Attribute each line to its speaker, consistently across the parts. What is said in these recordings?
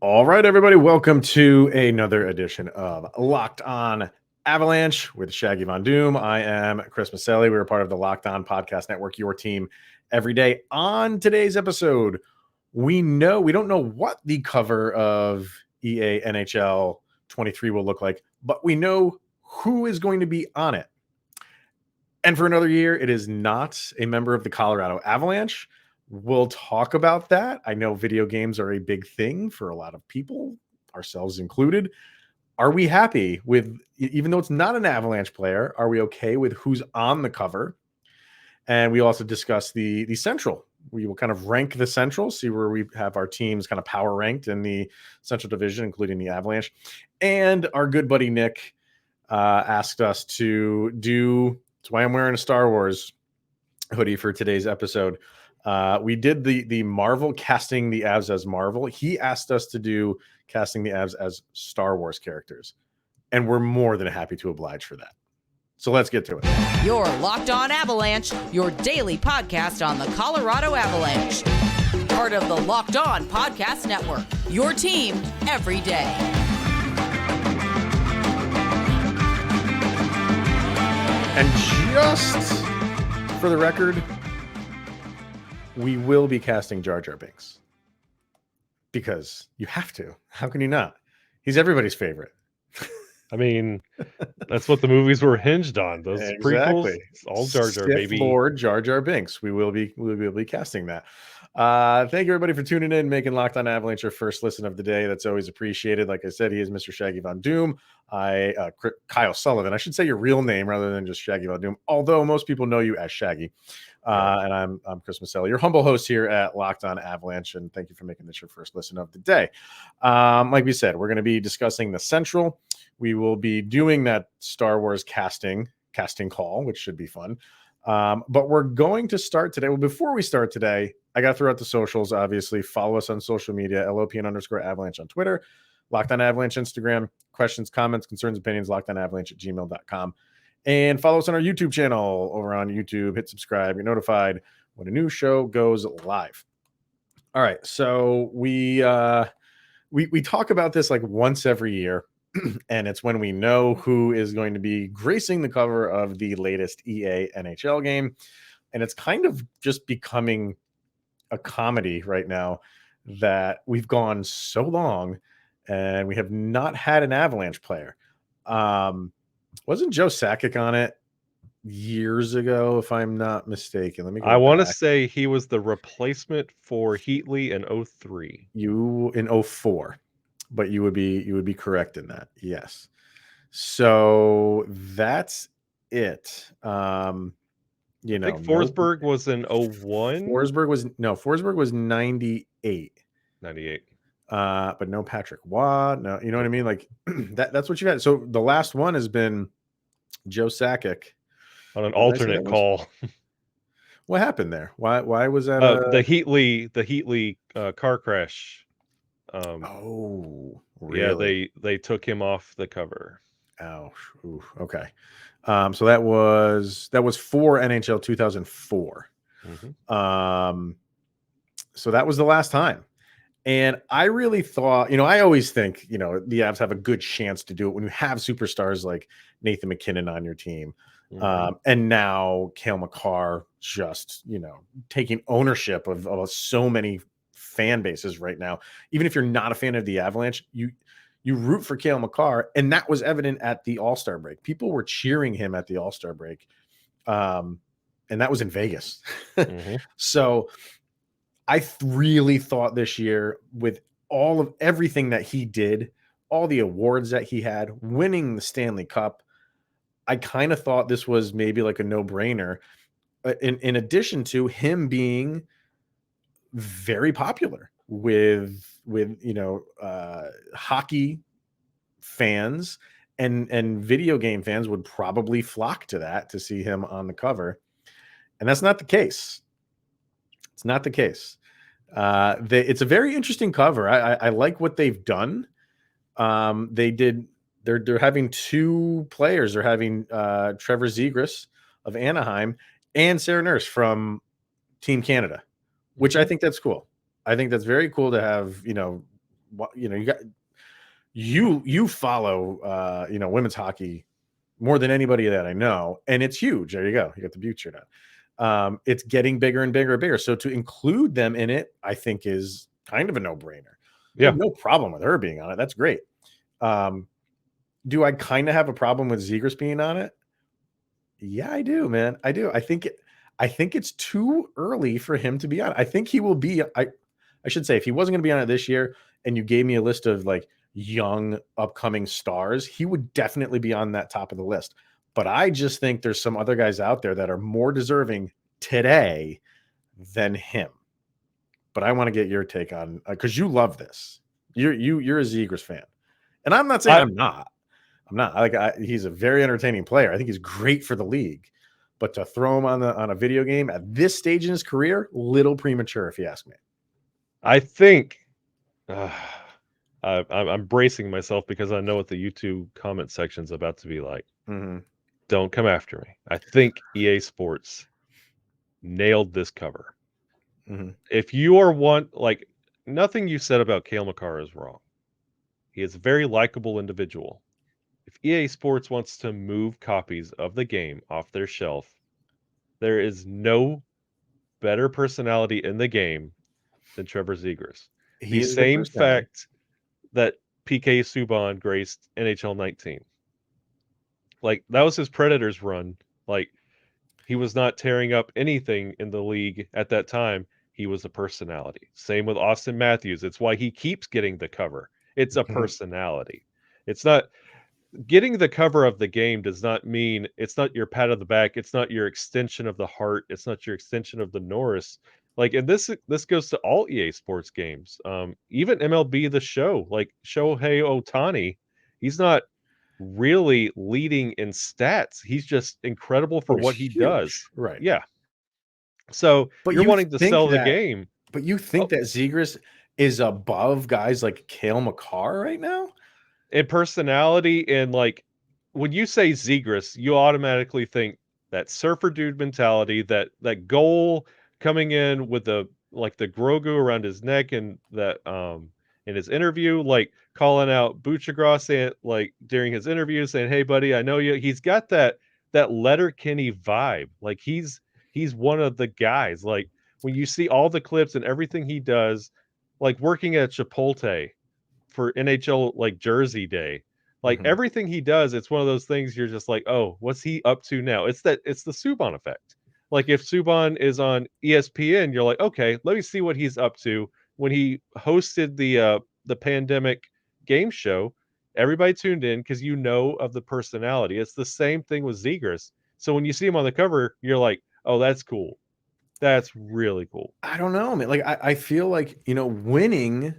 Speaker 1: All right, everybody, welcome to another edition of Locked On Avalanche with Shaggy Von Doom. I am Chris Maselli. We're part of the Locked On Podcast Network, your team every day. On today's episode, we don't know what the cover of EA NHL 23 will look like, but we know who is going to be on it. And for another year, it is not a member of the Colorado Avalanche. We'll talk about that. I know video games are a big thing for a lot of people, ourselves included. Are we happy with, even though it's not an Avalanche player, are we okay with who's on the cover? And we also discuss the Central. We will kind of rank the Central, see where we have our teams kind of power ranked in the Central Division, including the Avalanche. And our good buddy Nick asked us to do, that's why I'm wearing a Star Wars hoodie for today's episode. We did the Marvel, casting the Avs as Marvel. He asked us to do casting the Avs as Star Wars characters, and we're more than happy to oblige for that. So let's get to it.
Speaker 2: You're Locked On Avalanche, your daily podcast on the Colorado Avalanche. Part of the Locked On Podcast Network, your team every day.
Speaker 1: And just for the record, we will be casting Jar Jar Binks because you have to. How can you not? He's everybody's favorite.
Speaker 3: I mean, that's what the movies were hinged on. Those prequels, it's all Jar Jar,
Speaker 1: Sith
Speaker 3: baby.
Speaker 1: Lord Jar Jar Binks. We will be casting that. Thank you everybody for tuning in, making Locked On Avalanche your first listen of the day. That's always appreciated. Like I said, he is Mr. Shaggy Von Doom. Kyle Sullivan. I should say your real name rather than just Shaggy Von Doom, although most people know you as Shaggy. And I'm Chris Maselli, your humble host here at Locked On Avalanche, and thank you for making this your first listen of the day. Like we said, we're going to be discussing the Central. We will be doing that Star Wars casting call, which should be fun. But we're going to start today. Well, before we start today, I got to throw out the socials. Obviously, follow us on social media, LOPN_Avalanche on Twitter, Locked On Avalanche Instagram. Questions, comments, concerns, opinions, lockedonavalanche@gmail.com. And follow us on our YouTube channel over on YouTube. Hit subscribe. You're notified when a new show goes live. All right. So we talk about this like once every year. And it's when we know who is going to be gracing the cover of the latest EA NHL game. And it's kind of just becoming a comedy right now that we've gone so long and we have not had an Avalanche player. Wasn't Joe Sakic on it years ago, if I'm not mistaken? Let me go
Speaker 3: I want to
Speaker 1: back.
Speaker 3: say he was the replacement for Heatley in 03.
Speaker 1: You in 04, but you would be correct in that. Yes. So that's it.
Speaker 3: I think Forsberg was in 01.
Speaker 1: Forsberg was 98.
Speaker 3: 98.
Speaker 1: But no Patrick Waugh. No, you know what I mean? Like that's what you had. So the last one has been Joe Sakic
Speaker 3: On an alternate call.
Speaker 1: What happened there? Why was that?
Speaker 3: The Heatley car crash.
Speaker 1: Oh,
Speaker 3: really? Yeah, they took him off the cover.
Speaker 1: Oh, okay. So that was for NHL 2004.
Speaker 3: Mm-hmm.
Speaker 1: So that was the last time. And I really thought, I always think, the Avs have a good chance to do it when you have superstars like Nathan McKinnon on your team.
Speaker 3: Mm-hmm.
Speaker 1: And now Cale Makar just, taking ownership of so many fan bases right now. Even if you're not a fan of the Avalanche, you root for Cale Makar. And that was evident at the All-Star break. People were cheering him at the All-Star break. And that was in Vegas.
Speaker 3: Mm-hmm.
Speaker 1: So I really thought this year, with all of everything that he did, all the awards that he had, winning the Stanley Cup, I kind of thought this was maybe like a no-brainer. In addition to him being very popular with hockey fans and video game fans would probably flock to that to see him on the cover. And that's not the case. It's not the case. It's a very interesting cover. I like what they've done. They're having two players. They're having Trevor Zegras of Anaheim and Sarah Nurse from Team Canada, which I think that's cool. I think that's very cool to have, you follow women's hockey more than anybody that I know, and it's huge. There you go. You got the Butte shirt on. It's getting bigger and bigger and bigger. So to include them in it, I think is kind of a no-brainer. I have no problem with her being on it. That's great. Do I kind of have a problem with Zegras being on it? Yeah, I do, man. I do. I think it's too early for him to be on it. I think he will be. I should say, if he wasn't going to be on it this year, and you gave me a list of like young upcoming stars, he would definitely be on that top of the list. But I just think there's some other guys out there that are more deserving today than him. But I want to get your take on, because you love this. You're a Zegras fan, and I'm not saying I'm not. He's a very entertaining player. I think he's great for the league, but to throw him on a video game at this stage in his career, little premature, if you ask me.
Speaker 3: I think I'm bracing myself because I know what the YouTube comment section is about to be like.
Speaker 1: Mm-hmm.
Speaker 3: Don't come after me. I think EA Sports nailed this cover.
Speaker 1: Mm-hmm.
Speaker 3: If you are nothing you said about Cale Makar is wrong. He is a very likable individual. If EA Sports wants to move copies of the game off their shelf, there is no better personality in the game than Trevor Zegras. The same fact that PK Subban graced NHL 19. Like, that was his Predators run. Like, he was not tearing up anything in the league at that time. He was a personality. Same with Austin Matthews. It's why he keeps getting the cover. It's a personality. It's not getting the cover of the game does not mean it's not your pat on the back. It's not your extension of the heart. It's not your extension of the Norris. Like, and this goes to all EA Sports games. Even MLB The Show, like Shohei Ohtani, he's not really leading in stats. He's just incredible for what he does.
Speaker 1: Right.
Speaker 3: Yeah. So
Speaker 1: but
Speaker 3: you're wanting to sell the game.
Speaker 1: But you think that Zegras is above guys like Cale Makar right now?
Speaker 3: In personality, and like when you say Zegras, you automatically think that surfer dude mentality, that goal coming in with the Grogu around his neck, and that in his interview, like calling out Butchagras and like during his interview saying, "Hey buddy, I know you." He's got that Letterkenny vibe. Like he's one of the guys. Like when you see all the clips and everything he does, like working at Chipotle for NHL like Jersey Day, like everything he does, it's one of those things you're just like, oh, what's he up to now? It's the Subban effect. Like if Subban is on ESPN, you're like, okay, let me see what he's up to. When he hosted the pandemic game show, everybody tuned in because you know of the personality. It's the same thing with Zegras. So when you see him on the cover, you're like, oh, that's cool. That's really cool.
Speaker 1: I don't know, man. Like I feel like, winning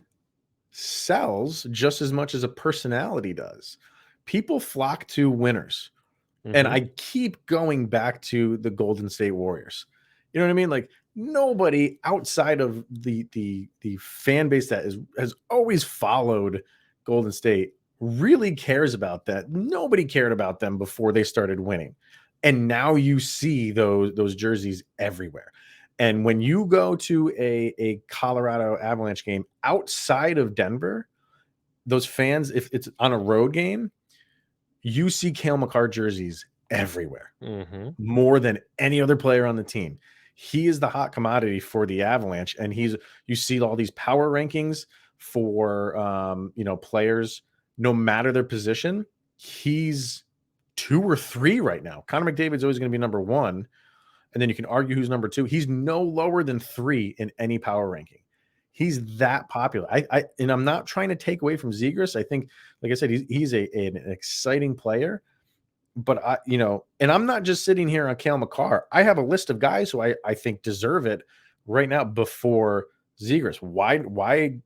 Speaker 1: sells just as much as a personality does. People flock to winners. And I keep going back to the Golden State Warriors. You know what I mean? Like nobody outside of the fan base that has always followed Golden State really cares about that. Nobody cared about them before they started winning. And now you see those jerseys everywhere. And when you go to a Colorado Avalanche game outside of Denver, those fans, if it's on a road game, you see Cale Makar jerseys everywhere, more than any other player on the team. He is the hot commodity for the Avalanche, and you see all these power rankings for players, no matter their position. He's 2 or 3 right now. Connor McDavid's always going to be number 1. And then you can argue who's number 2. He's no lower than 3 in any power ranking. He's that popular. And I'm not trying to take away from Zegras. I think, like I said, he's an exciting player. But and I'm not just sitting here on Cale Makar. I have a list of guys who I think deserve it right now before Zegras. Why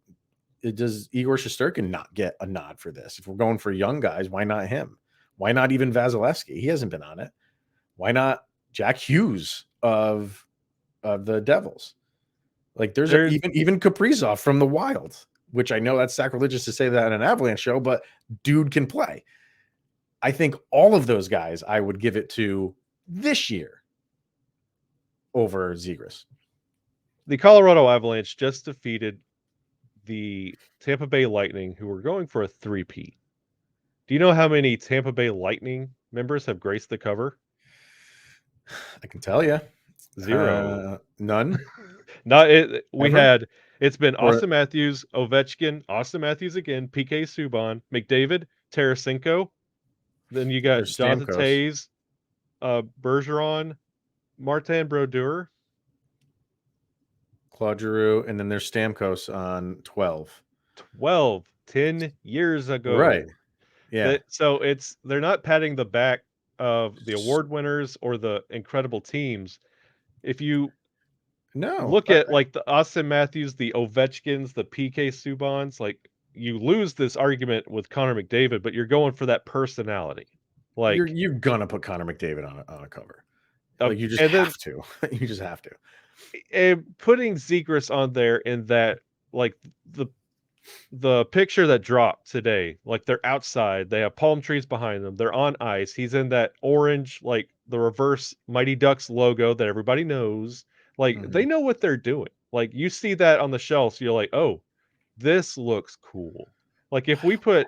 Speaker 1: does Igor Shesterkin not get a nod for this? If we're going for young guys, why not him? Why not even Vasilevsky? He hasn't been on it. Why not Jack Hughes of the Devils? Like there's even Kaprizov from the Wild, which I know that's sacrilegious to say that in an Avalanche show, but dude can play. I think all of those guys I would give it to this year over Zegras.
Speaker 3: The Colorado Avalanche just defeated the Tampa Bay Lightning, who were going for a 3-peat. Do you know how many Tampa Bay Lightning members have graced the cover?
Speaker 1: I can tell you.
Speaker 3: 0.
Speaker 1: None.
Speaker 3: Not it. We
Speaker 1: Ever?
Speaker 3: had. It's been
Speaker 1: Or
Speaker 3: Austin Matthews, Ovechkin, Austin Matthews again, PK Subban, McDavid, Tarasenko. Then you got
Speaker 1: there's
Speaker 3: Jonathan
Speaker 1: Stamkos.
Speaker 3: Taves, Bergeron, Martin Brodeur.
Speaker 1: Claude Giroux, and then there's Stamkos on 12.
Speaker 3: 10 years ago.
Speaker 1: Right. Yeah.
Speaker 3: So they're not patting the back of the award winners or the incredible teams. If you
Speaker 1: No.
Speaker 3: look at like the Austin Matthews, the Ovechkins, the PK Subans, like you lose this argument with Connor McDavid, but you're going for that personality. Like
Speaker 1: you're gonna put Connor McDavid on a cover. Like you just
Speaker 3: and then
Speaker 1: have to. You just have to.
Speaker 3: and putting Zegras on there in that, like the picture that dropped today, like they're outside, they have palm trees behind them, they're on ice. He's in that orange, like the reverse Mighty Ducks logo that everybody knows. Like they know what they're doing. Like you see that on the shelves, you're like, oh, this looks cool. Like if we put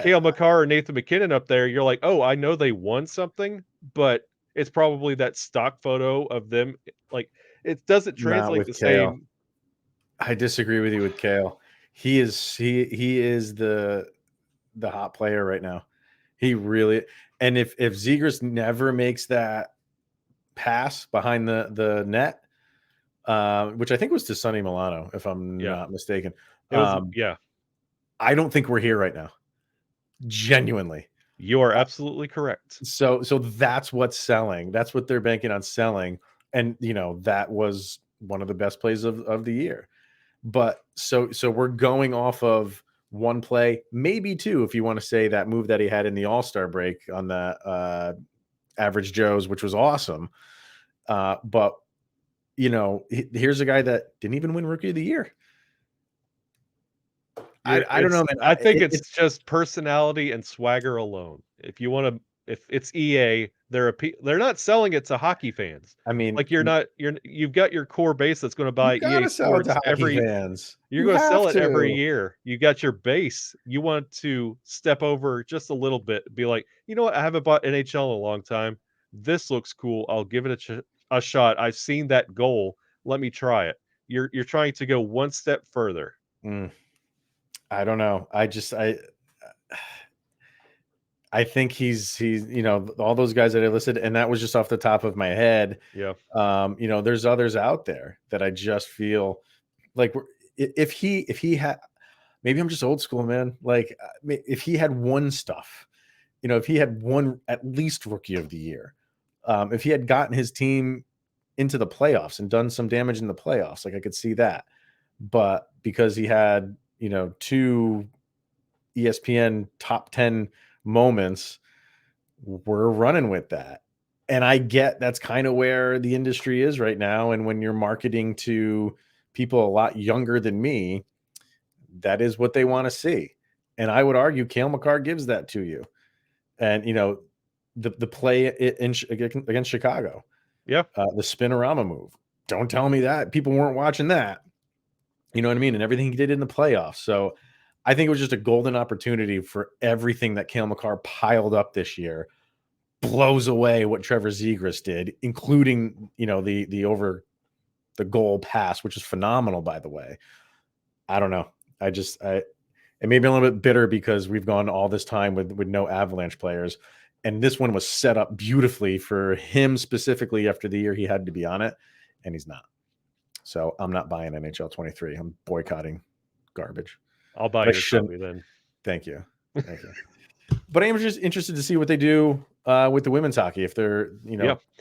Speaker 3: Cale Makar or Nathan McKinnon up there, you're like, oh, I know they won something, but it's probably that stock photo of them. Like it doesn't translate the
Speaker 1: Cale.
Speaker 3: same.
Speaker 1: I disagree with you with Cale. He is the hot player right now. He really, and if Zegras never makes that pass behind the net, which I think was to Sonny Milano, if I'm not mistaken.
Speaker 3: It was,
Speaker 1: I don't think we're here right now. Genuinely.
Speaker 3: You are absolutely correct.
Speaker 1: So that's what's selling. That's what they're banking on selling. And that was one of the best plays of the year. But so we're going off of one play, maybe two, if you want to say that move that he had in the All-Star break on the Average Joe's, which was awesome. But here's a guy that didn't even win Rookie of the Year. I don't know, man.
Speaker 3: I think it's just personality and swagger alone. If you want to, if it's EA, they're not selling it to hockey fans.
Speaker 1: I mean,
Speaker 3: like you've got your core base that's going to buy EA Sports every
Speaker 1: fans.
Speaker 3: You're going to sell it every year. You got your base. You want to step over just a little bit, be like, you know what? I haven't bought NHL in a long time. This looks cool. I'll give it a shot. I've seen that goal. Let me try it. You're trying to go one step further.
Speaker 1: I don't know. I think he's all those guys that I listed, and that was just off the top of my head.
Speaker 3: Yeah.
Speaker 1: There's others out there that I just feel like if he had, maybe I'm just old school, man. Like if he had won stuff, if he had won at least Rookie of the Year, if he had gotten his team into the playoffs and done some damage in the playoffs, like I could see that. But because he had, two ESPN top 10 moments, we're running with that. And I get that's kind of where the industry is right now. And when you're marketing to people a lot younger than me, that is what they want to see. And I would argue Cale Makar gives that to you. And, the play against Chicago.
Speaker 3: Yeah.
Speaker 1: The spinorama move. Don't tell me that people weren't watching that. You know what I mean? And everything he did in the playoffs. So I think it was just a golden opportunity for everything that Cale Makar piled up this year. Blows away what Trevor Zegras did, including, the over the goal pass, which is phenomenal, by the way. I don't know. It made me a little bit bitter because we've gone all this time with no Avalanche players. And this one was set up beautifully for him specifically after the year he had to be on it. And he's not. So I'm not buying NHL 23. I'm boycotting garbage.
Speaker 3: I'll buy your copy then.
Speaker 1: Thank you. But I am just interested to see what they do with the women's hockey. If they're,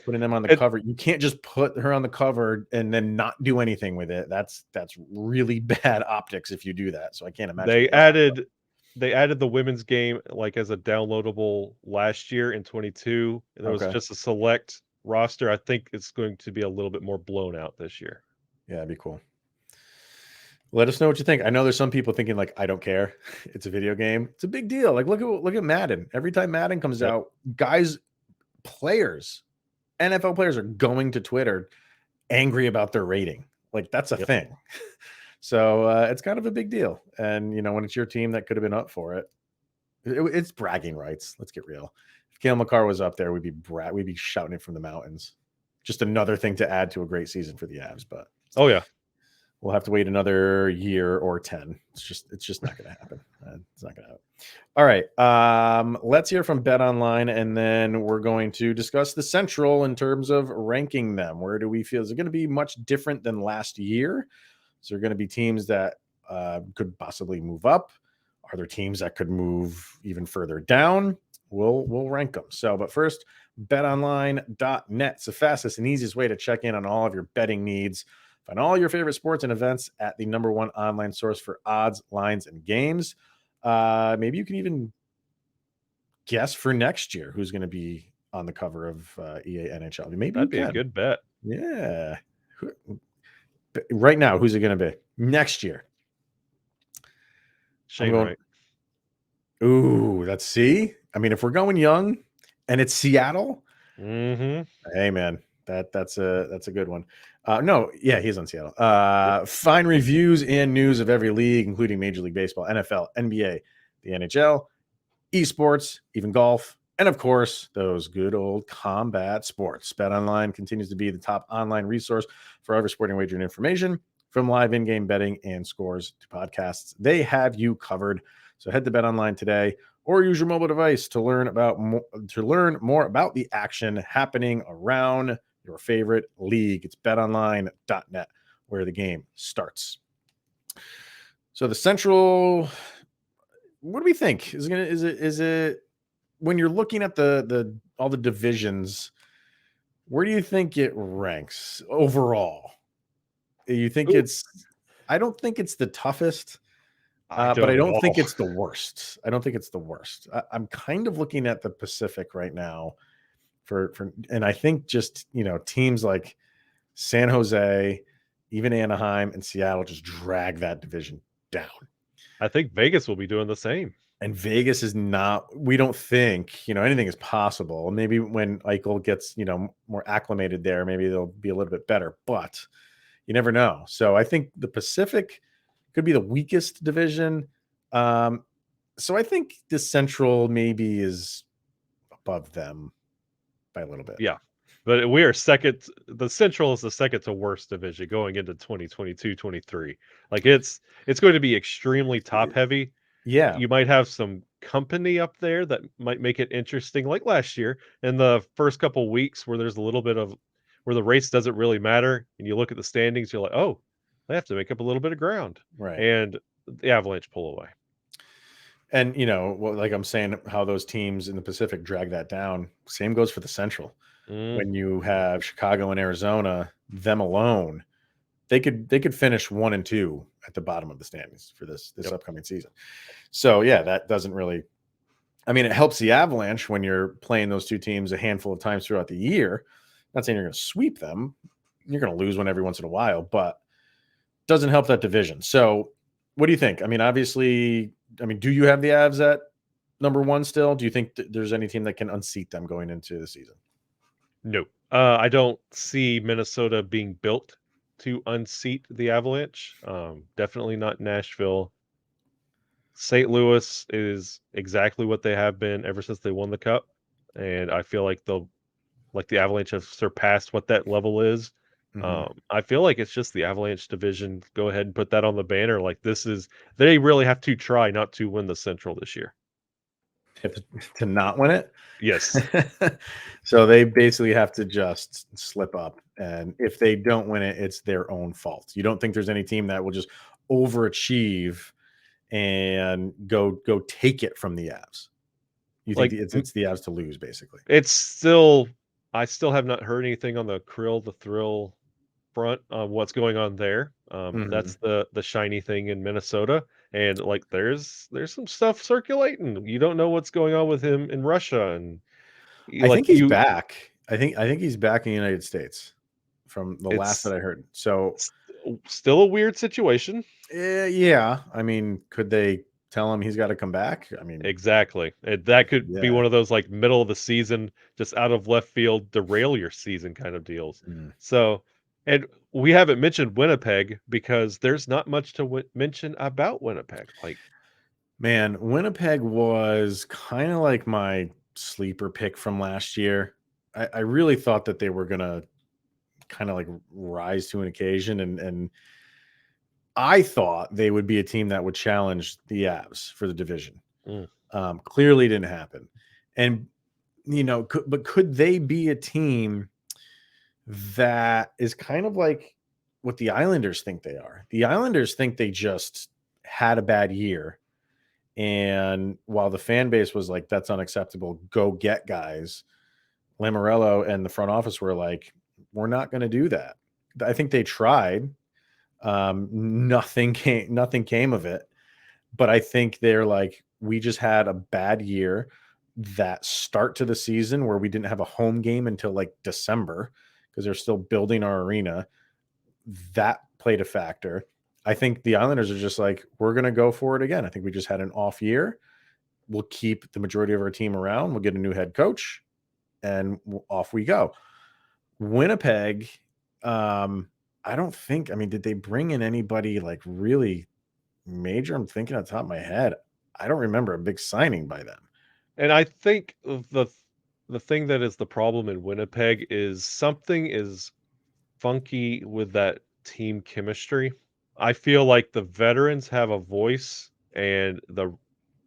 Speaker 1: putting them on the cover. You can't just put her on the cover and then not do anything with it. That's really bad optics if you do that. So I can't imagine.
Speaker 3: They added the women's game like as a downloadable last year in 22. There was just a select roster. I think it's going to be a little bit more blown out this year.
Speaker 1: Yeah, it'd be cool. Let us know what you think. I know there's some people thinking like, I don't care. It's a video game. It's a big deal. Like look at Madden. Every time Madden comes out, players, NFL players are going to Twitter angry about their rating. Like that's a thing. So it's kind of a big deal. And, when it's your team that could have been up for it, it's bragging rights. Let's get real. If Cale Makar was up there, we'd be shouting it from the mountains. Just another thing to add to a great season for the Avs. But
Speaker 3: Oh yeah,
Speaker 1: we'll have to wait another year or 10. It's just not going to happen. It's not going to happen. All right. Let's hear from BetOnline, and then we're going to discuss the Central in terms of ranking them. Where do we feel is it going to be much different than last year? Is there going to be teams that could possibly move up? Are there teams that could move even further down? We'll rank them. So, but first, betonline.net. It's the fastest and easiest way to check in on all of your betting needs. Find all your favorite sports and events at the #1 online source for odds, lines, and games. Maybe you can even guess for next year who's going to be on the cover of EA NHL. Maybe
Speaker 3: that'd be
Speaker 1: you
Speaker 3: a
Speaker 1: can.
Speaker 3: good bet.
Speaker 1: Yeah. Right now, who's it going to be next year?
Speaker 3: Shane Wright.
Speaker 1: Ooh, let's see. I mean, if we're going young and it's Seattle, hey man, that's a good one. No, yeah, he's on Seattle. Find reviews and news of every league, including Major League Baseball, NFL, NBA, the NHL, esports, even golf, and of course, those good old combat sports. BetOnline continues to be the top online resource for every sporting wagering information, from live in-game betting and scores to podcasts. They have you covered. So head to BetOnline today, or use your mobile device to learn more about the action happening around your favorite league. It's betonline.net, where the game starts. So the Central, what do we think? Is it when you're looking at the all the divisions, where do you think it ranks overall? You think I don't think it's the toughest. But I don't think it's the worst. I'm kind of looking at the Pacific right now and I think just, teams like San Jose, even Anaheim and Seattle just drag that division down.
Speaker 3: I think Vegas will be doing the same.
Speaker 1: And Vegas is not, we don't think, anything is possible. Maybe when Eichel gets, more acclimated there, maybe they'll be a little bit better, but you never know. So I think the Pacific could be the weakest division. So I think the Central maybe is above them by a little bit.
Speaker 3: Yeah. But we are second. The Central is the second to worst division going into 2022-23. Like it's going to be extremely top heavy.
Speaker 1: Yeah.
Speaker 3: You might have some company up there that might make it interesting, like last year in the first couple weeks where there's a little bit of where the race doesn't really matter, and you look at the standings, you're like, oh, they have to make up a little bit of ground,
Speaker 1: right?
Speaker 3: And the Avalanche pull away.
Speaker 1: And like I'm saying, how those teams in the Pacific drag that down. Same goes for the Central. When you have Chicago and Arizona, them alone, they could finish 1 and 2 at the bottom of the standings for this upcoming season. So yeah, that doesn't really. I mean, it helps the Avalanche when you're playing those two teams a handful of times throughout the year. Not saying you're going to sweep them. You're going to lose one every once in a while, but doesn't help that division. So what do you think? I mean, obviously, do you have the Avs at #1 still? Do you think there's any team that can unseat them going into the season?
Speaker 3: No. I don't see Minnesota being built to unseat the Avalanche. Definitely not Nashville. St. Louis is exactly what they have been ever since they won the Cup. And I feel like the Avalanche have surpassed what that level is.
Speaker 1: Mm-hmm.
Speaker 3: I feel like it's just the Avalanche division. Go ahead and put that on the banner. Like they really have to try not to win the Central this year.
Speaker 1: To not win it?
Speaker 3: Yes.
Speaker 1: So they basically have to just slip up. And if they don't win it, it's their own fault. You don't think there's any team that will just overachieve and go take it from the Avs? You think it's the Avs to lose, basically?
Speaker 3: I still have not heard anything on the the Thrill front on what's going on there. That's the shiny thing in Minnesota. And there's some stuff circulating. You don't know what's going on with him in Russia, and
Speaker 1: I think he's back. I think he's back in the United States from the last that I heard. So
Speaker 3: still a weird situation.
Speaker 1: Yeah. I mean, could they tell him he's got to come back? I mean,
Speaker 3: exactly. That could be one of those middle of the season, just out of left field, derail your season kind of deals. So And we haven't mentioned Winnipeg because there's not much to mention about Winnipeg. Like,
Speaker 1: Man, Winnipeg was kind of like my sleeper pick from last year. I really thought that they were gonna kind of like rise to an occasion, and I thought they would be a team that would challenge the Avs for the division.
Speaker 3: mm,
Speaker 1: Clearly didn't happen. And but could they be a team that is kind of like what the Islanders think they are? The Islanders think they just had a bad year. And while the fan base was like, that's unacceptable, go get guys, Lamoriello and the front office were like, we're not going to do that. I think they tried. Nothing came of it. But I think they're like, we just had a bad year. That start to the season where we didn't have a home game until like December because they're still building our arena. That played a factor. I think the Islanders are just like, we're going to go for it again. I think we just had an off year. We'll keep the majority of our team around. We'll get a new head coach and off we go. Winnipeg, I don't think, I mean, did they bring in anybody like really major? I'm thinking on the top of my head. I don't remember a big signing by them.
Speaker 3: and I think the thing that is the problem in Winnipeg is something is funky with that team chemistry. I feel like the veterans have a voice and the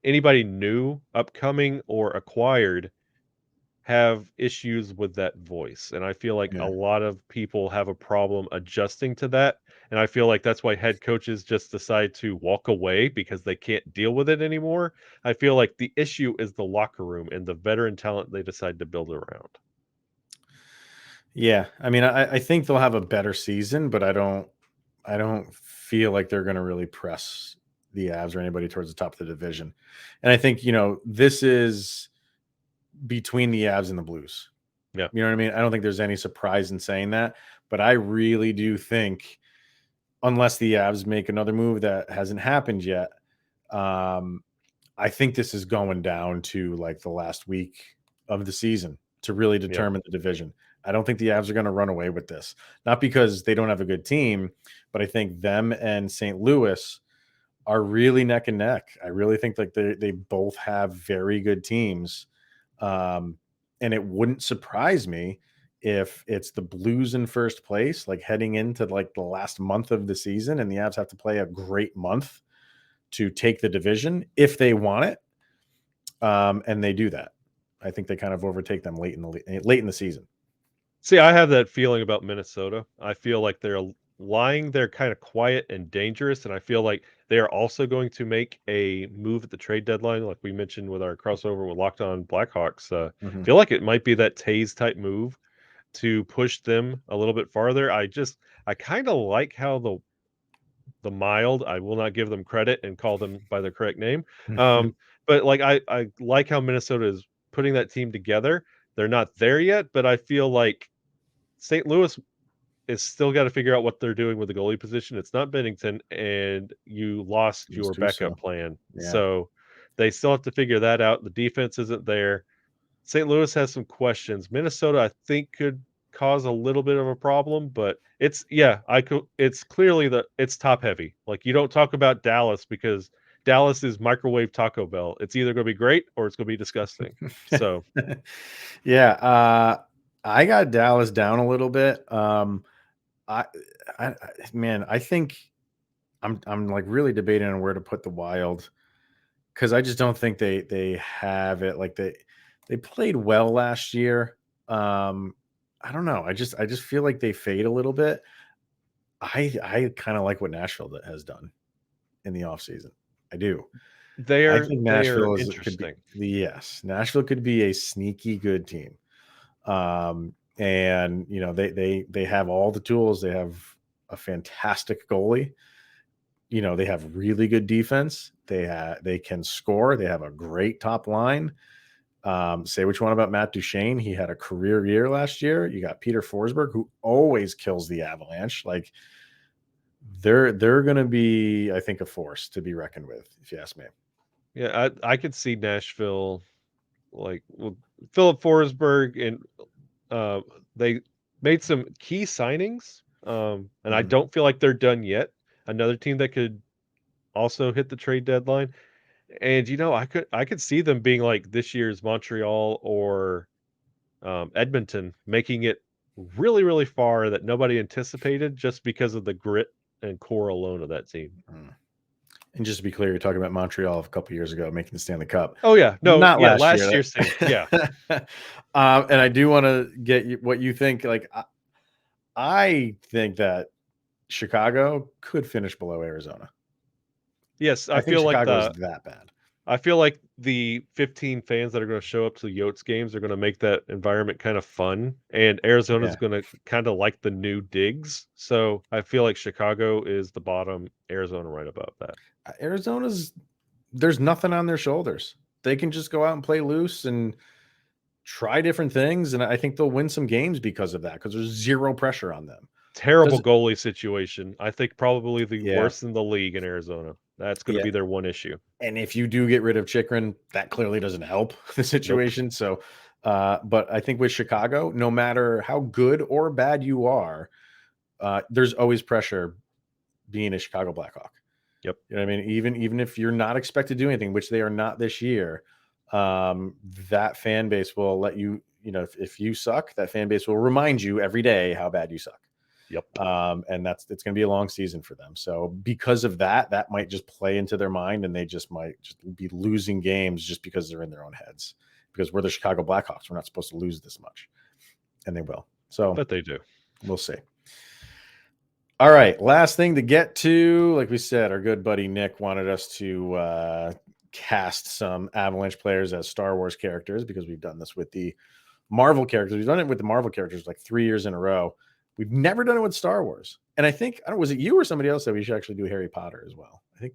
Speaker 3: anybody new, upcoming or acquired have issues with that voice. And I feel like a
Speaker 1: Yeah.
Speaker 3: lot of people have a problem adjusting to that. And I feel like that's why head coaches just decide to walk away because they can't deal with it anymore. I feel like the issue is the locker room and the veteran talent they decide to build around.
Speaker 1: Yeah. I mean, I think they'll have a better season, but I don't feel like they're going to really press the Avs or anybody towards the top of the division. And I think, this is between the Avs and the Blues.
Speaker 3: Yeah.
Speaker 1: You know what I mean? I don't think there's any surprise in saying that, but I really do think unless the Avs make another move that hasn't happened yet, I think this is going down to like the last week of the season to really
Speaker 3: Yeah.
Speaker 1: determine the division. I don't think the Avs are going to run away with this. Not because they don't have a good team, but I think them and St. Louis are really neck and neck. I really think like they both have very good teams. And it wouldn't surprise me if it's the Blues in first place, like heading into like the last month of the season, and the Avs have to play a great month to take the division if they want it. And they do that. I think they kind of overtake them late in the season.
Speaker 3: See, I have that feeling about Minnesota. I feel like they're lying there kind of quiet and dangerous. And I feel like they are also going to make a move at the trade deadline, like we mentioned with our crossover with Locked On Blackhawks. I feel like it might be that Taze type move to push them a little bit farther. I kind of like how the mild, I will not give them credit and call them by their correct name.
Speaker 1: Mhm.
Speaker 3: But like I like how Minnesota is putting that team together. They're not there yet, but I feel like St. Louis is still got to figure out what they're doing with the goalie position. It's not Bennington, and you lost
Speaker 1: It was
Speaker 3: your
Speaker 1: too
Speaker 3: backup
Speaker 1: so.
Speaker 3: plan.
Speaker 1: Yeah.
Speaker 3: So they still have to figure that out. The defense isn't there. St. Louis has some questions. Minnesota, I think, could cause a little bit of a problem, but it's clearly it's top heavy. Like you don't talk about Dallas because Dallas is microwave Taco Bell. It's either going to be great or it's going to be disgusting. So
Speaker 1: Yeah. I got Dallas down a little bit. I, man, I think I'm like really debating on where to put the Wild because I just don't think they have it. Like they played well last year. I don't know. I just feel like they fade a little bit. I kind of like what Nashville has done in the offseason. I do. I think
Speaker 3: they are
Speaker 1: Nashville could be
Speaker 3: interesting.
Speaker 1: yes, Nashville could be a sneaky good team. And they have all the tools. They have a fantastic goalie. They have really good defense. They can score. They have a great top line. Say what you want about Matt Duchene. He had a career year last year. You got Peter Forsberg, who always kills the Avalanche. Like they're going to be, I think, a force to be reckoned with, if you ask me.
Speaker 3: Yeah, I could see Nashville like with Philip Forsberg and they made some key signings And I don't feel like they're done yet. Another team that could also hit the trade deadline. And I could see them being like this year's Montreal or Edmonton, making it really, really far that nobody anticipated just because of the grit and core alone of that team.
Speaker 1: And just to be clear, you're talking about Montreal a couple years ago making the Stanley Cup.
Speaker 3: Oh yeah, no,
Speaker 1: Not
Speaker 3: yeah,
Speaker 1: last year.
Speaker 3: last year's team, yeah.
Speaker 1: And I do want to get what you think. Like, I think that Chicago could finish below Arizona.
Speaker 3: Yes,
Speaker 1: I think Chicago is that bad.
Speaker 3: I feel like the 15 fans that are going to show up to the Yotes games are going to make that environment kind of fun, and Arizona's going to kind of like the new digs. So I feel like Chicago is the bottom, Arizona right above that.
Speaker 1: There's nothing on their shoulders. They can just go out and play loose and try different things, and I think they'll win some games because of that, because there's zero pressure on them.
Speaker 3: Terrible goalie situation. I think probably the worst in the league in Arizona. That's going to be their one issue.
Speaker 1: And if you do get rid of Chychrun, that clearly doesn't help the situation. Nope. So, but I think with Chicago, no matter how good or bad you are, there's always pressure being a Chicago Blackhawk.
Speaker 3: Yep.
Speaker 1: You know what I mean? Even if you're not expected to do anything, which they are not this year, that fan base will let you, if you suck, that fan base will remind you every day how bad you suck.
Speaker 3: Yep.
Speaker 1: And it's going to be a long season for them. So because of that might just play into their mind, and they just might just be losing games just because they're in their own heads, because we're the Chicago Blackhawks. We're not supposed to lose this much, and they will. So,
Speaker 3: but they do.
Speaker 1: We'll see. All right. Last thing to get to, like we said, our good buddy Nick wanted us to cast some Avalanche players as Star Wars characters, because we've done this with the Marvel characters. We've done it with the Marvel characters like 3 years in a row. We've never done it with Star Wars. And I think, was it you or somebody else that we should actually do Harry Potter as well? I think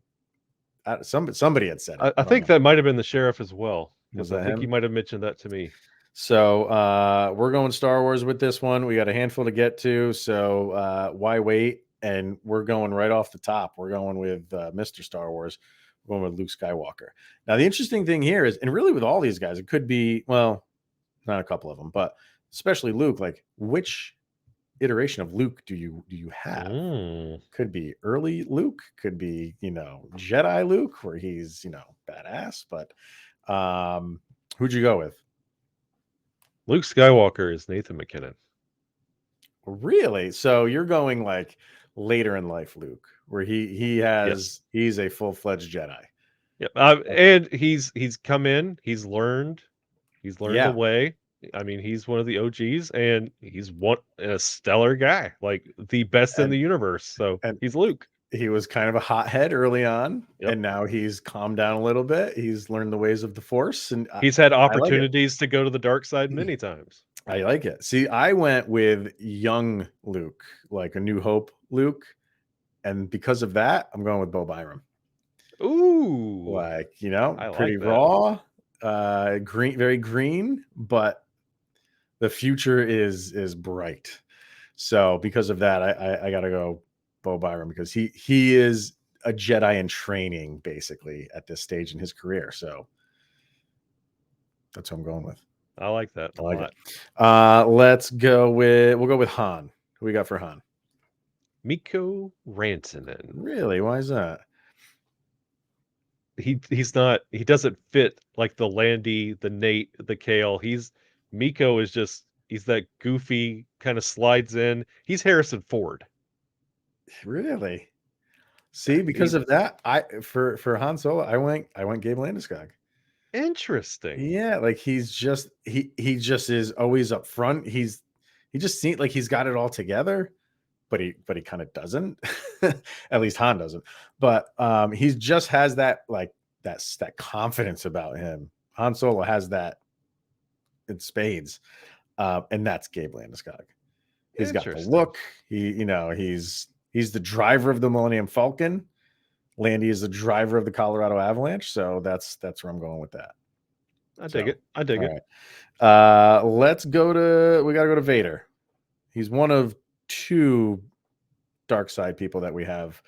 Speaker 1: somebody had said it.
Speaker 3: I think that might have been the sheriff as well.
Speaker 1: Was that
Speaker 3: I think
Speaker 1: him?
Speaker 3: he might have mentioned that to me.
Speaker 1: So we're going Star Wars with this one. We got a handful to get to. So why wait? And we're going right off the top. We're going with Mr. Star Wars. We're going with Luke Skywalker. Now, the interesting thing here is, and really with all these guys, it could be, well, not a couple of them, but especially Luke, like which iteration of Luke do you have? Could be early Luke, could be Jedi Luke, where he's badass. But who'd you go with?
Speaker 3: Luke Skywalker is Nathan McKinnon.
Speaker 1: Really? So you're going like later in life Luke, where he's a full-fledged Jedi.
Speaker 3: Yep. And he's come in, he's learned the way. I mean, he's one of the OGs, and he's a stellar guy, like the best in the universe. So he's Luke.
Speaker 1: He was kind of a hothead early on, and now he's calmed down a little bit. He's learned the ways of the Force, and
Speaker 3: he's had opportunities to go to the dark side many times.
Speaker 1: I like it. See, I went with young Luke, like a New Hope Luke, and because of that, I'm going with Bo Byram.
Speaker 3: Ooh,
Speaker 1: like pretty raw, green, very green, but the future is bright. So because of that, I got to go Bo Byram, because he is a Jedi in training basically at this stage in his career. So that's what I'm going with.
Speaker 3: I like that.
Speaker 1: I like it. We'll go with Han. Who we got for Han?
Speaker 3: Mikko Rantanen.
Speaker 1: Really? Why is that?
Speaker 3: He doesn't fit like the Landy, the Nate, the Cale. Mikko is just, he's that goofy, kind of slides in. He's Harrison Ford.
Speaker 1: Really? See, because of that, for Han Solo, I went Gabe Landeskog.
Speaker 3: Interesting.
Speaker 1: Yeah, like he just is always up front. He just seems like he's got it all together, but he kind of doesn't. At least Han doesn't. But he just has that that confidence about him. Han Solo has that in spades, and that's Gabe Landeskog. He's got the look. He's the driver of the Millennium Falcon. Landy is the driver of the Colorado Avalanche. So that's where I'm going with that.
Speaker 3: I dig it. I dig it.
Speaker 1: Right. We got to go to Vader. He's one of 2 dark side people that we have.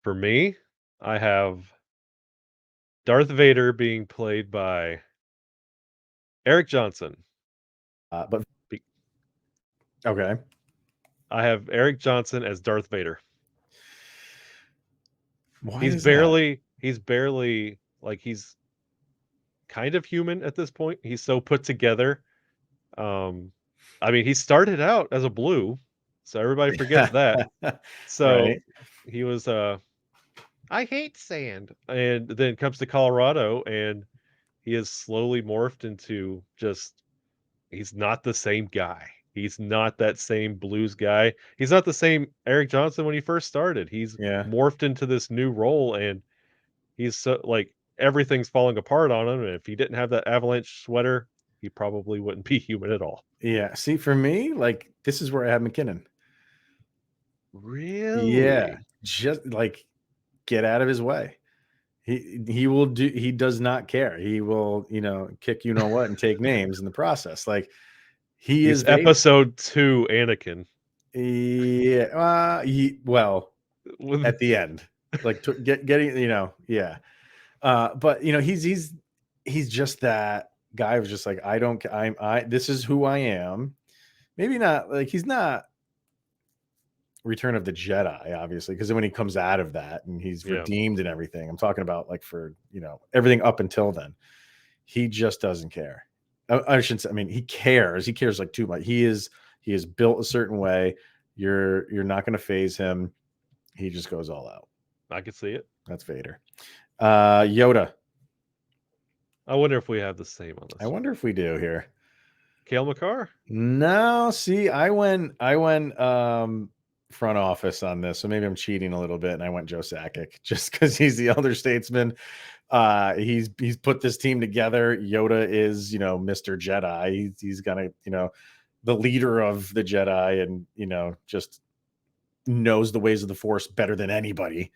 Speaker 3: For me, I have Darth Vader being played by Eric Johnson.
Speaker 1: But okay.
Speaker 3: I have Eric Johnson as Darth Vader.
Speaker 1: Why
Speaker 3: He's
Speaker 1: is that?
Speaker 3: barely like he's kind of human at this point. He's so put together. I mean, he started out as a blue, so everybody forgets that. So
Speaker 1: Right.
Speaker 3: he was I hate sand, and then comes to Colorado, and he has slowly morphed into just he's not the same guy. He's not that same blues guy. He's not the same Eric Johnson when he first started. He's
Speaker 1: Yeah.
Speaker 3: morphed into this new role, and he's so like everything's falling apart on him. And if he didn't have that Avalanche sweater, he probably wouldn't be human at all.
Speaker 1: Yeah. See, for me, like this is where I have McKinnon. Yeah.
Speaker 3: Really?
Speaker 1: Just like get out of his way. He will do. He does not care. He will, kick you know what and take names in the process. Like he
Speaker 3: He's
Speaker 1: is Vader.
Speaker 3: episode 2 Anakin.
Speaker 1: Yeah. Well,
Speaker 3: With
Speaker 1: at the end, like getting, yeah. But he's just that guy who's just like I don't. This is who I am. Maybe not like he's not Return of the Jedi, obviously, because when he comes out of that and he's
Speaker 3: yeah,
Speaker 1: redeemed and everything, I'm talking about like for everything up until then, he just doesn't care. I shouldn't say. I mean, he cares. He cares like too much. He is built a certain way. You're not going to phase him. He just goes all out.
Speaker 3: I could see it.
Speaker 1: That's Vader. Yoda.
Speaker 3: I wonder if we have the same on
Speaker 1: I
Speaker 3: this.
Speaker 1: wonder if we do here.
Speaker 3: Cale Makar?
Speaker 1: No, see, I went front office on this, so maybe I'm cheating a little bit, and I went Joe Sakic just because he's the elder statesman. He's put this team together. Yoda is Mr. Jedi. He's gonna the leader of the Jedi, and just knows the ways of the Force better than anybody.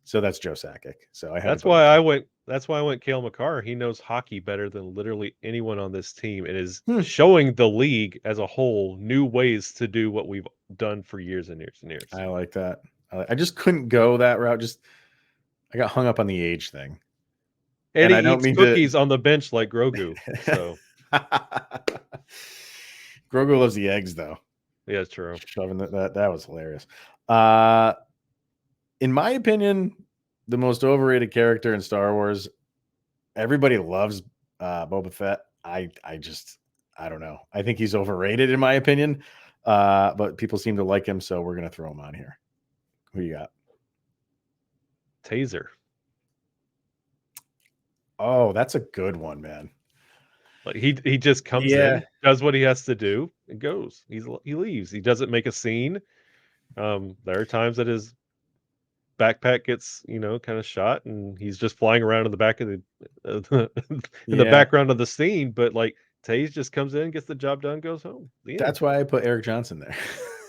Speaker 1: So that's Joe Sakic. So I had
Speaker 3: That's why I went Cale Makar. He knows hockey better than literally anyone on this team and is showing the league as a whole new ways to do what we've done for years and years and years.
Speaker 1: I like that. I just couldn't go that route. I got hung up on the age thing.
Speaker 3: And
Speaker 1: I
Speaker 3: he
Speaker 1: don't
Speaker 3: eats
Speaker 1: mean
Speaker 3: cookies on the bench like Grogu. So
Speaker 1: Grogu loves the eggs though.
Speaker 3: yeah, true.
Speaker 1: Shoving that was hilarious. In my opinion, the most overrated character in Star Wars. Everybody loves Boba Fett. I don't know. I think he's overrated in my opinion. But people seem to like him, so we're gonna throw him on here. Who you got?
Speaker 3: Taser.
Speaker 1: Oh, that's a good one, man.
Speaker 3: Like he just comes in, does what he has to do, and goes. He leaves. He doesn't make a scene. There are times that his backpack gets kind of shot, and he's just flying around in the back of the in the background of the scene. But like Taze just comes in, gets the job done, goes home.
Speaker 1: That's why I put Eric Johnson there.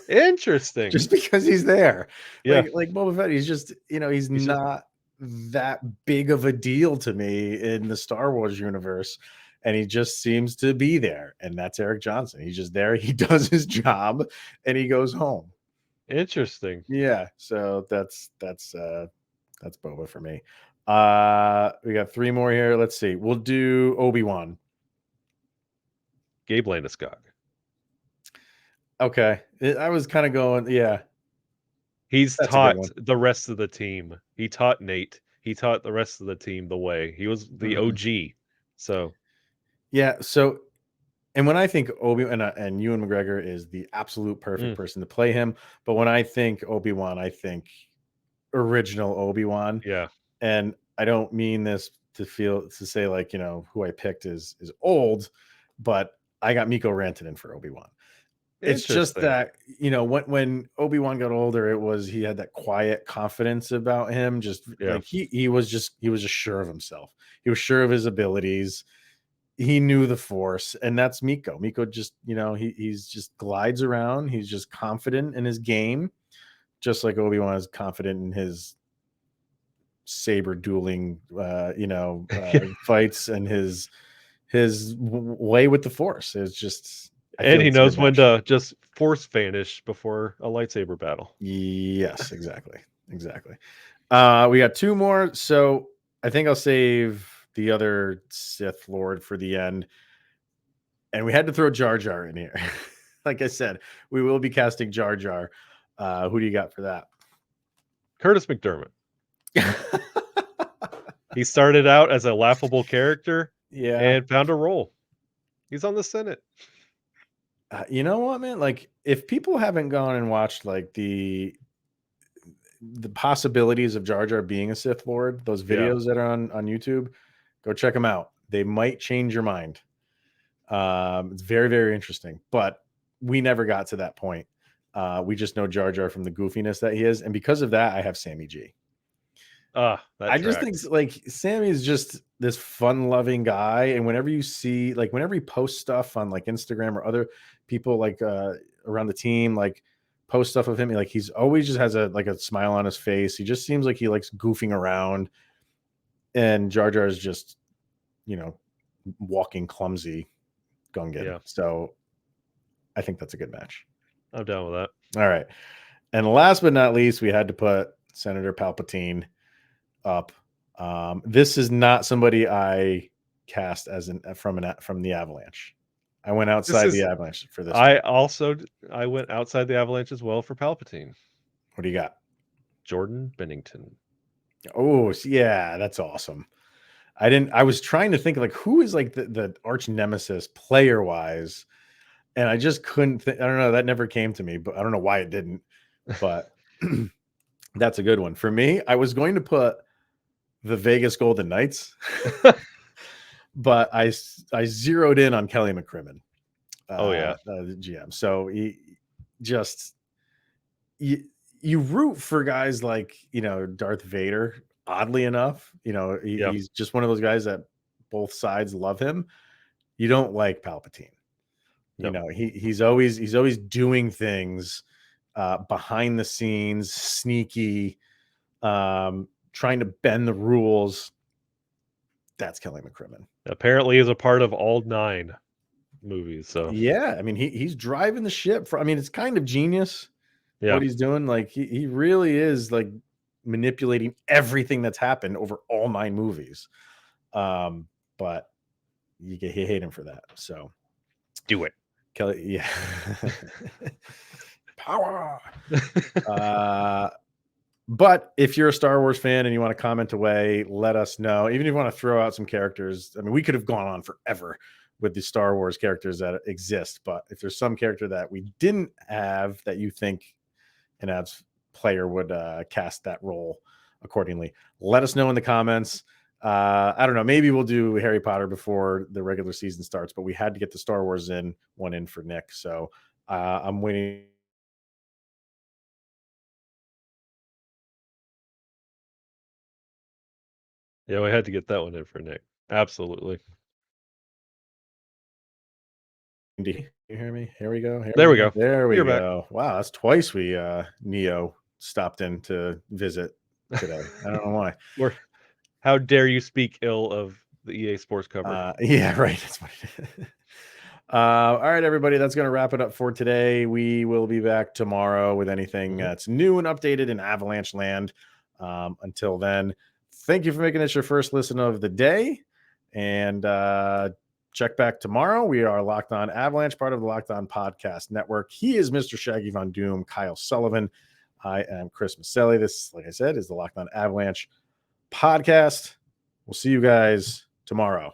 Speaker 3: Interesting.
Speaker 1: Just because he's there.
Speaker 3: Yeah.
Speaker 1: Like Boba Fett, he's just he's not that big of a deal to me in the Star Wars universe. And he just seems to be there. And that's Eric Johnson. He's just there. He does his job and he goes home.
Speaker 3: Interesting.
Speaker 1: Yeah. So that's Boba for me. We got 3 more here. Let's see. We'll do Obi-Wan.
Speaker 3: Gabe Landeskog.
Speaker 1: Okay. I was kind of going, yeah.
Speaker 3: He's taught the rest of the team. He taught Nate. He taught the rest of the team the way. He was the OG. So
Speaker 1: yeah. So, and when I think Obi-Wan and Ewan McGregor is the absolute perfect person to play him, but when I think Obi-Wan, I think original Obi-Wan.
Speaker 3: Yeah.
Speaker 1: And I don't mean this to say like, who I picked is old, but I got Mikko Rantanen for Obi-Wan. It's just that, when Obi-Wan got older, he had that quiet confidence about him. Just like he was just sure of himself. He was sure of his abilities. He knew the Force, and that's Mikko. Mikko just, he's just glides around. He's just confident in his game, just like Obi-Wan is confident in his saber dueling, fights and his way with the Force. It's just.
Speaker 3: And he knows when to just force vanish before a lightsaber battle.
Speaker 1: Yes, exactly. We got 2 more. So I think I'll save the other Sith Lord for the end. And we had to throw Jar Jar in here. Like I said, we will be casting Jar Jar. Who do you got for that?
Speaker 3: Curtis McDermott. He started out as a laughable character and found a role. He's on the Senate.
Speaker 1: You know what, man? Like, if people haven't gone and watched like the possibilities of Jar Jar being a Sith Lord, those videos that are on YouTube, go check them out. They might change your mind. It's very, very interesting, but we never got to that point. We just know Jar Jar from the goofiness that he is, and because of that, I have Sammy G. Just think like Sammy is just this fun-loving guy, and whenever you see, like, whenever he posts stuff on like Instagram or other people like around the team, like post stuff of him, like he's always just has a smile on his face. He just seems like he likes goofing around, and Jar Jar is just, walking clumsy Gungan.
Speaker 3: Yeah.
Speaker 1: So I think that's a good match.
Speaker 3: I'm down with that.
Speaker 1: All right. And last but not least, we had to put Senator Palpatine up. This is not somebody I cast as from the Avalanche. I went outside the Avalanche for this.
Speaker 3: I went outside the Avalanche as well for Palpatine.
Speaker 1: What do you got?
Speaker 3: Jordan Bennington.
Speaker 1: Oh, yeah, that's awesome. I was trying to think like who is like the arch nemesis player wise, and I just couldn't think. I don't know. That never came to me, but I don't know why it didn't. But that's a good one for me. I was going to put the Vegas Golden Knights, but I zeroed in on Kelly McCrimmon. The GM. So he just you root for guys like Darth Vader. Oddly enough, he's just one of those guys that both sides love him. You don't like Palpatine. He's always doing things behind the scenes, sneaky, trying to bend the rules. That's Kelly McCrimmon.
Speaker 3: Apparently is a part of all 9 movies. So
Speaker 1: yeah, I mean he's driving the ship it's kind of genius what he's doing. Like he really is like manipulating everything that's happened over all 9 movies. But you hate him for that. So
Speaker 3: do it.
Speaker 1: Kelly, yeah. Power. But if you're a Star Wars fan and you want to comment away, let us know. Even if you want to throw out some characters, I mean, we could have gone on forever with the Star Wars characters that exist. But if there's some character that we didn't have that you think an Avs player would cast that role accordingly, let us know in the comments. I don't know. Maybe we'll do Harry Potter before the regular season starts, but we had to get the Star Wars one in for Nick. So I'm waiting.
Speaker 3: Yeah, we had to get that one in for Nick. Absolutely.
Speaker 1: Do you hear me? Here we go.
Speaker 3: There we go.
Speaker 1: There we go. Back. Wow, that's twice we Neo stopped in to visit today. I don't know why.
Speaker 3: Or how dare you speak ill of the EA Sports cover?
Speaker 1: Yeah, right. That's what it is. All right, everybody. That's going to wrap it up for today. We will be back tomorrow with anything that's new and updated in Avalanche land. Until then, thank you for making this your first listen of the day. And check back tomorrow. We are Locked On Avalanche, part of the Locked On Podcast Network. He is Mr. Shaggy Von Doom, Kyle Sullivan. I am Chris Maselli. This, like I said, is the Locked On Avalanche podcast. We'll see you guys tomorrow.